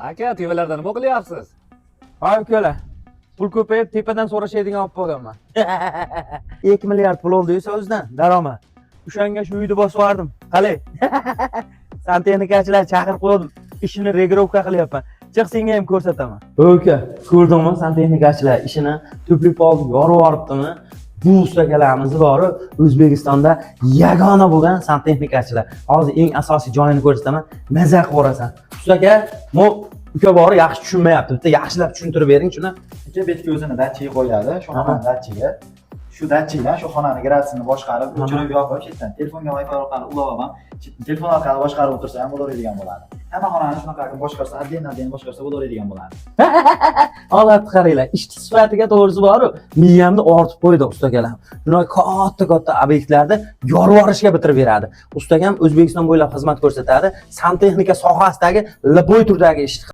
Aka, tevalardan nima qilyapsiz? Voy ukalar, pul ko'payib tepadan so'rashadigan olib qolganman. 2 milliard pul oldi o'zidan daromad. O'shanga shu uyni bosib yubordim. Qalay? Santexnikachilar chaqirib qo'ydim. Ishini regirovka qilyapman. Chiq senga ham ko'rsataman. Uka, ko'rdingmi santexnikachilar ishini to'plib olib yorib yuboribdimi? Bu ustakalarimiz bori O'zbekistonda yagona bo'lgan santexnikachilar. Hozir eng asosiy joyini ko'rsataman. Maza qilib borasan. Ustaka, uka bori yaxshi tushunmayapti. Bitta yaxshilab tushuntirib bering shuni. Aka betga o'zini datchiga qo'yadi, shu xonani datchiga. Shu datchikdan shu xonani gradusini boshqarib, o'chirib yopib, chetdan telefonga Wi-Fi orqali ulab ham, telefon orqali boshqarib o'tirsa ham bo'laveradigan bo'ladi. Hamma xonani shunaqa qilib boshqarsa, adden boshqarsa bo'laveradigan bo'ladi. Holatni qaranglar. Ishchi sifatiga to'g'risi bor-ku, miyamni ortib qo'ydi ustakalar. Bunaqa katta obyektlarda yorib yuborishga bitirib beradi. Ustagam O'zbekiston bo'ylab xizmat ko'rsatadi. Santexnika sohasidagi laboratoriyadagi ish